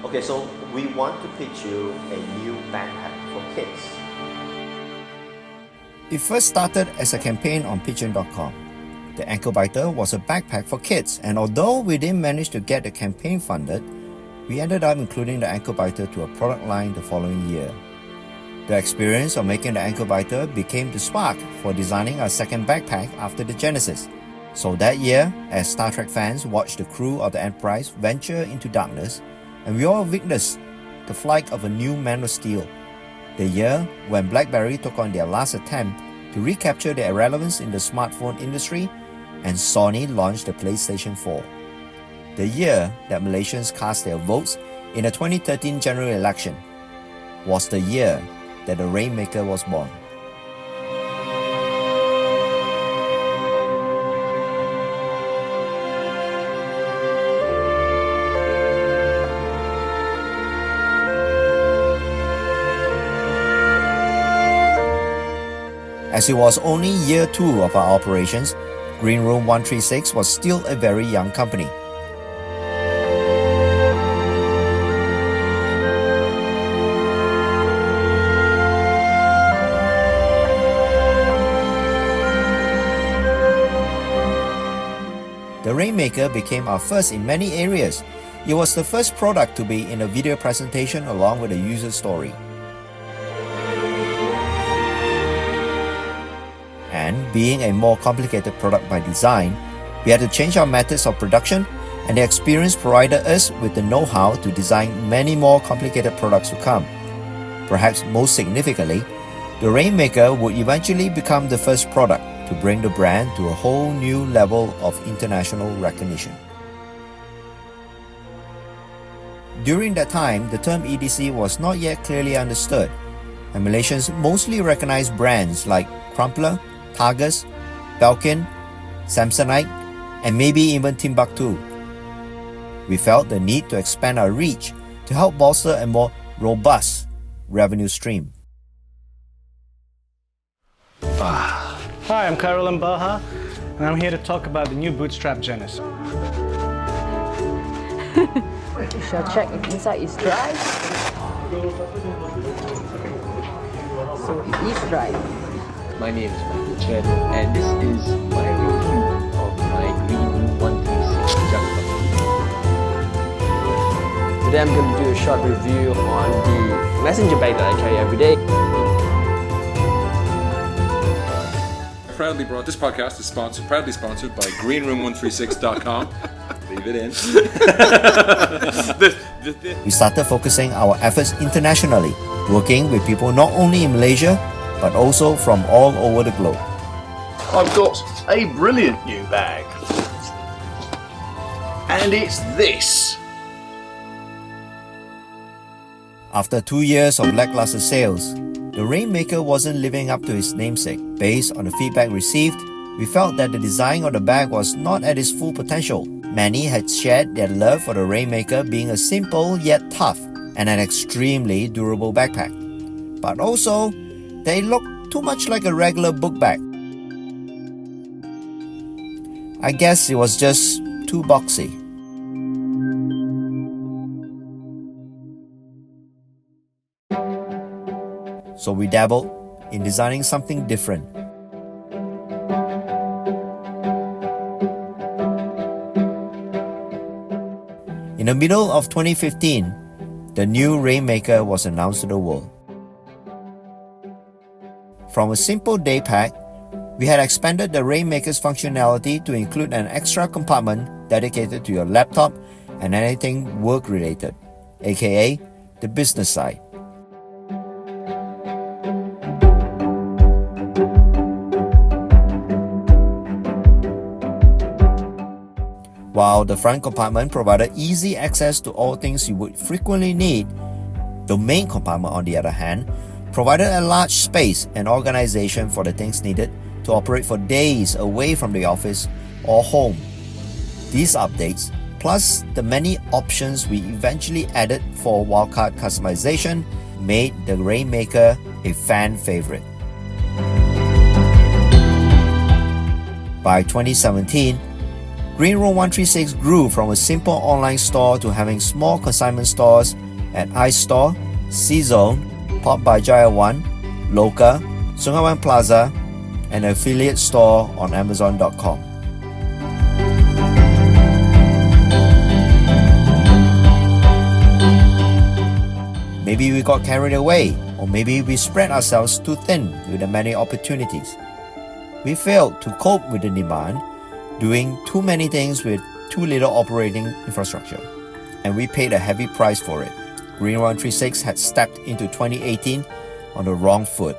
Okay, so we want to pitch you a new backpack for kids. It first started as a campaign on Pigeon.com. The ankle biter was a backpack for kids, and although we didn't manage to get the campaign funded, we ended up including the ankle biter to a product line the following year. The experience of making the ankle biter became the spark for designing our second backpack after the Genesis. So that year, as Star Trek fans watched the crew of the Enterprise venture into darkness, and we all witnessed the flight of a new Man of Steel, the year when BlackBerry took on their last attempt to recapture their relevance in the smartphone industry, and Sony launched the PlayStation 4. The year that Malaysians cast their votes in the 2013 general election was the year that the Rainmaker was born. As it was only year 2 of our operations, Greenroom136 was still a very young company. The Rainmaker became our first in many areas. It was the first product to be in a video presentation along with a user story. And being a more complicated product by design, we had to change our methods of production, and the experience provided us with the know-how to design many more complicated products to come. Perhaps most significantly, the Rainmaker would eventually become the first product to bring the brand to a whole new level of international recognition. During that time, the term EDC was not yet clearly understood, and Malaysians mostly recognized brands like Crumpler, Targus, Belkin, Samsonite, and maybe even Timbuktu. We felt the need to expand our reach to help bolster a more robust revenue stream. Hi, I'm Caroline Baha, and I'm here to talk about the new Bootstrap Genesis. You shall check if inside is dry. So it is dry. My name is Michael Chen, and this is my review of my Greenroom136 junk box. Today I'm going to do a short review on the messenger bag that I carry every day. This podcast is proudly sponsored by Greenroom136.com. Leave it in. We started focusing our efforts internationally, working with people not only in Malaysia, but also from all over the globe. I've got a brilliant new bag. And it's this. After 2 years of lackluster sales, the Rainmaker wasn't living up to its namesake. Based on the feedback received, we felt that the design of the bag was not at its full potential. Many had shared their love for the Rainmaker being a simple yet tough and an extremely durable backpack. But also, they looked too much like a regular book bag. I guess it was just too boxy. So we dabbled in designing something different. In the middle of 2015, the new Rainmaker was announced to the world. From a simple day pack, we had expanded the Rainmaker's functionality to include an extra compartment dedicated to your laptop and anything work-related, aka the business side. While the front compartment provided easy access to all things you would frequently need, the main compartment, on the other hand, provided a large space and organization for the things needed to operate for days away from the office or home. These updates, plus the many options we eventually added for wildcard customization, made the Rainmaker a fan favorite. By 2017, Greenroom136 grew from a simple online store to having small consignment stores at iStore, C-Zone, Pop by Jaya 1, Loka, Sungawan Plaza, and an affiliate store on Amazon.com. Maybe we got carried away, or maybe we spread ourselves too thin with the many opportunities. We failed to cope with the demand, doing too many things with too little operating infrastructure. And we paid a heavy price for it. Greenroom136 had stepped into 2018 on the wrong foot.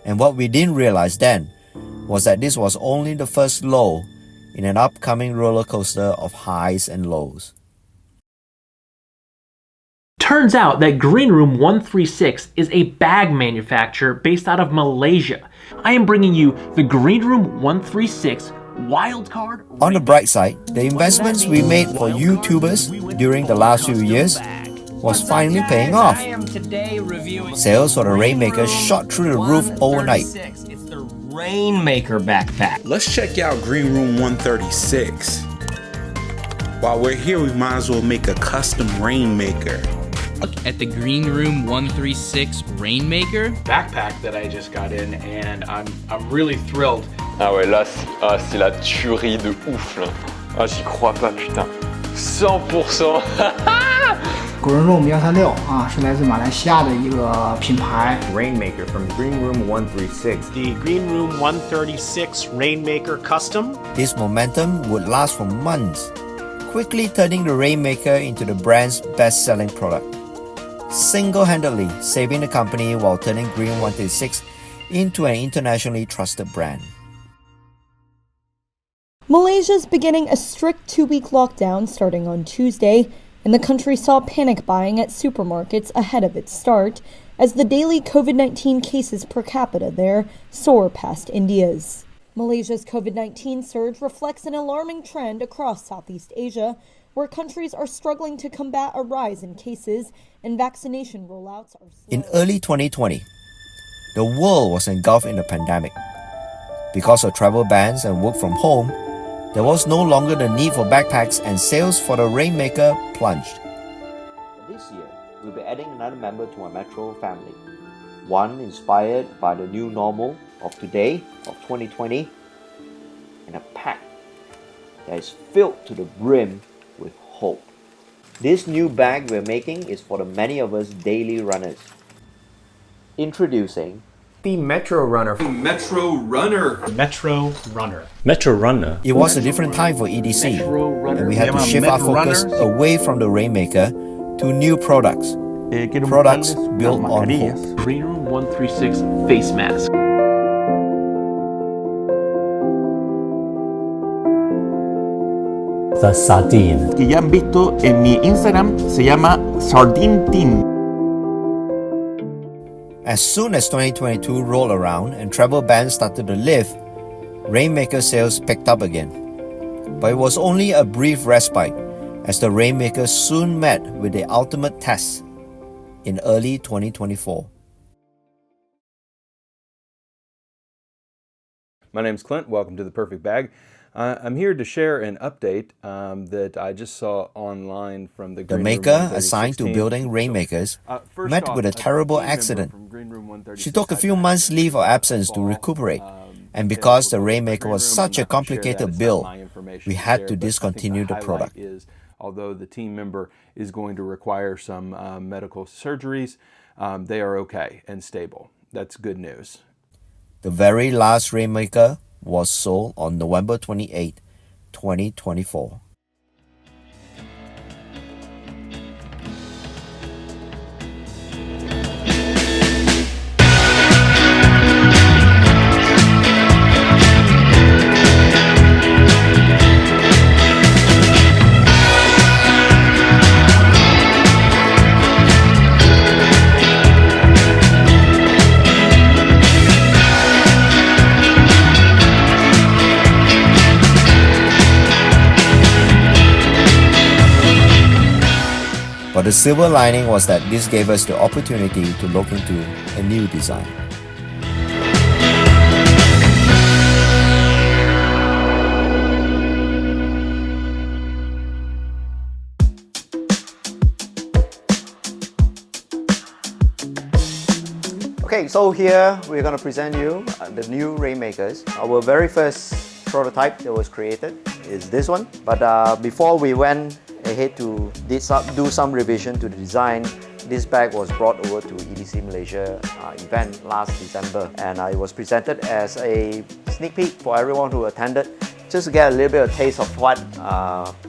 And what we didn't realize then was that this was only the first low in an upcoming roller coaster of highs and lows. Turns out that Greenroom136 is a bag manufacturer based out of Malaysia. I am bringing you the Greenroom136 Wildcard. On the bright side, the investments we made for YouTubers during the last few years was finally paying off. Sales for the Rainmaker shot through the roof overnight. It's the Rainmaker backpack. Let's check out Greenroom136. While we're here, we might as well make a custom Rainmaker. Look at the Greenroom136 Rainmaker backpack that I just got in, and I'm really thrilled. Ah ouais, là, c'est la tuerie de ouf, là. Ah, j'y crois pas, putain. 100%. Greenroom136 啊，是来自马来西亚的一个品牌。Rainmaker from Greenroom136. The Greenroom136 Rainmaker Custom. This momentum would last for months, quickly turning the Rainmaker into the brand's best-selling product, single-handedly saving the company while turning Greenroom136 into an internationally trusted brand. Malaysia's beginning a strict 2-week lockdown starting on Tuesday, and the country saw panic buying at supermarkets ahead of its start as the daily COVID-19 cases per capita there soar past India's. Malaysia's COVID-19 surge reflects an alarming trend across Southeast Asia, where countries are struggling to combat a rise in cases and vaccination rollouts are slow. In early 2020, the world was engulfed in a pandemic. Because of travel bans and work from home, there was no longer the need for backpacks, and sales for the Rainmaker plunged. This year, we'll be adding another member to our Metro family. One inspired by the new normal of today, of 2020, and a pack that is filled to the brim with hope. This new bag we're making is for the many of us daily runners. Introducing the Metro Runner. Metro Runner. Metro Runner. Metro Runner. It was a different time for EDC, and we had to shift our focus away from the Rainmaker to new products. Products built on hope. Greenroom136 face mask. The Sardine. Que ya han visto en mi Instagram, se llama Sardine Team. As soon as 2022 rolled around and travel bans started to lift, Rainmaker sales picked up again. But it was only a brief respite, as the Rainmaker soon met with the ultimate test in early 2024. My name's Clint. Welcome to The Perfect Bag. I'm here to share an update that I just saw online from the maker assigned to building Rainmakers met with a terrible accident. She took a few months' leave of absence to recuperate, and because the Rainmaker was such a complicated build, we had to discontinue the product. Although the team member is going to require some medical surgeries, they are okay and stable. That's good news. The very last Rainmaker was sold on November 28, 2024. But the silver lining was that this gave us the opportunity to look into a new design. Okay, so here we're going to present you the new Rainmakers. Our very first prototype that was created is this one. But before we went ahead to do some revision to the design, this bag was brought over to EDC Malaysia event last December, and it was presented as a sneak peek for everyone who attended, just to get a little bit of taste of what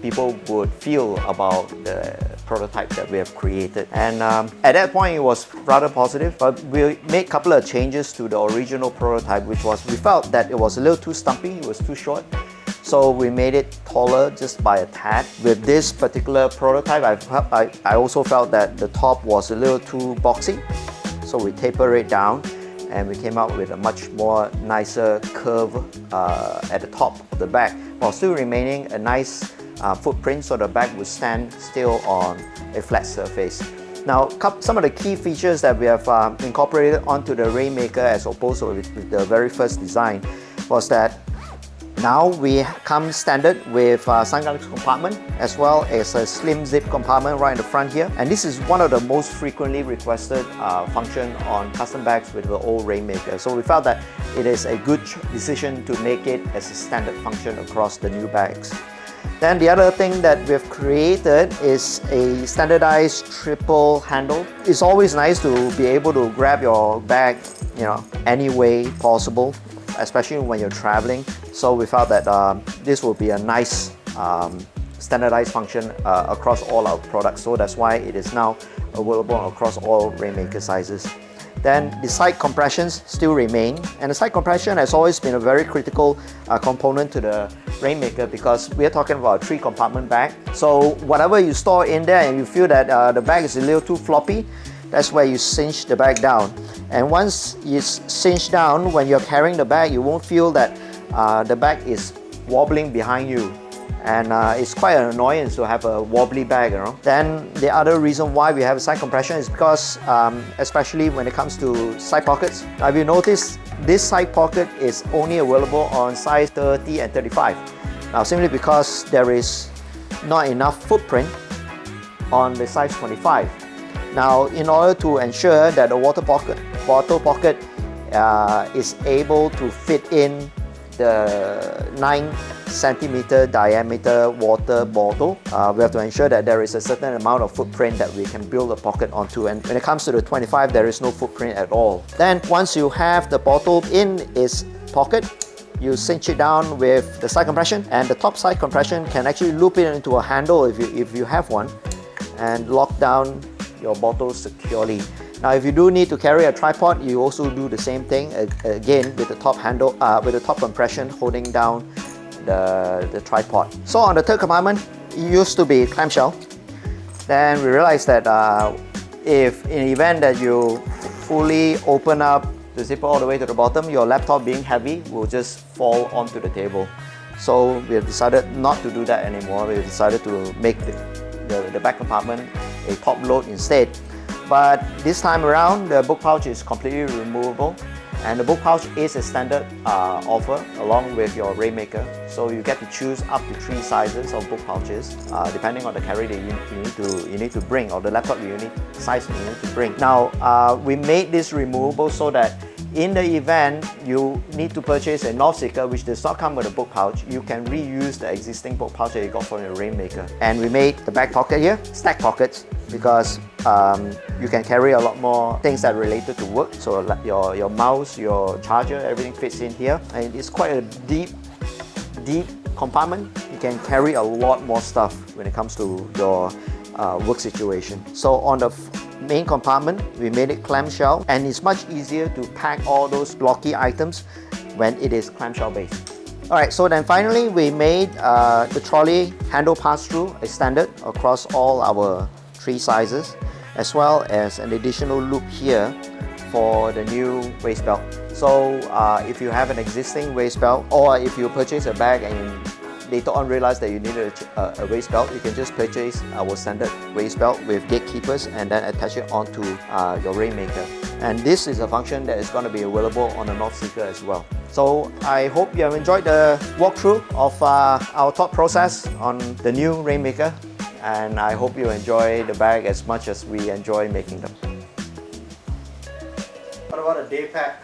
people would feel about the prototype that we have created. And at that point it was rather positive, but we made a couple of changes to the original prototype, which was, we felt that it was a little too stumpy, it was too short. So we made it taller just by a tad. With this particular prototype, I also felt that the top was a little too boxy. So we tapered it down and we came out with a much more nicer curve at the top of the bag, while still remaining a nice footprint, so the bag would stand still on a flat surface. Now, some of the key features that we have incorporated onto the Rainmaker as opposed to with the very first design was that now we come standard with sunglass compartment as well as a slim zip compartment right in the front here. And this is one of the most frequently requested function on custom bags with the old Rainmaker. So we felt that it is a good decision to make it as a standard function across the new bags. Then the other thing that we've created is a standardized triple handle. It's always nice to be able to grab your bag, any way possible, especially when you're traveling. So we felt that this will be a nice standardized function across all our products. So that's why it is now available across all Rainmaker sizes. Then the side compressions still remain, and the side compression has always been a very critical component to the Rainmaker, because we are talking about a 3-compartment bag. So whatever you store in there and you feel that the bag is a little too floppy, that's where you cinch the bag down. And once it's cinched down, when you're carrying the bag, you won't feel that the bag is wobbling behind you. And it's quite an annoyance to have a wobbly bag, Then the other reason why we have a side compression is because, especially when it comes to side pockets, if you notice, this side pocket is only available on size 30 and 35. Now, simply because there is not enough footprint on the size 25. Now, in order to ensure that the water pocket is able to fit in the 9-centimeter diameter water bottle, we have to ensure that there is a certain amount of footprint that we can build a pocket onto. And when it comes to the 25, there is no footprint at all. Then once you have the bottle in its pocket, you cinch it down with the side compression, and the top side compression can actually loop it into a handle if you have one, and lock down your bottle securely. Now, if you do need to carry a tripod, you also do the same thing, again with the top handle, with the top compression holding down the tripod. So on the third compartment, it used to be clamshell. Then we realized that if in the event that you fully open up the zipper all the way to the bottom, your laptop being heavy will just fall onto the table. So we have decided not to do that anymore. We have decided to make the back compartment a top load instead. But this time around, the book pouch is completely removable, and the book pouch is a standard offer along with your Rainmaker. So you get to choose up to 3 sizes of book pouches, depending on the carry that you need to bring, or the laptop size you need to bring. Now, we made this removable so that in the event you need to purchase a North Seeker which does not come with a book pouch, you can reuse the existing book pouch that you got from your Rainmaker. And we made the back pocket here stack pockets, because you can carry a lot more things that are related to work. So like your mouse, your charger, everything fits in here, and it's quite a deep compartment. You can carry a lot more stuff when it comes to your work situation. So on the main compartment, we made it clamshell, and it's much easier to pack all those blocky items when it is clamshell based. Alright, so then finally we made the trolley handle pass-through a standard across all our 3 sizes, as well as an additional loop here for the new waist belt. So if you have an existing waist belt, or if you purchase a bag and later on realize that you need a waist belt, you can just purchase our standard waist belt with gatekeepers and then attach it onto your Rainmaker. And this is a function that is going to be available on the North Seeker as well. So I hope you have enjoyed the walkthrough of our thought process on the new Rainmaker, and I hope you enjoy the bag as much as we enjoy making them. about a day pack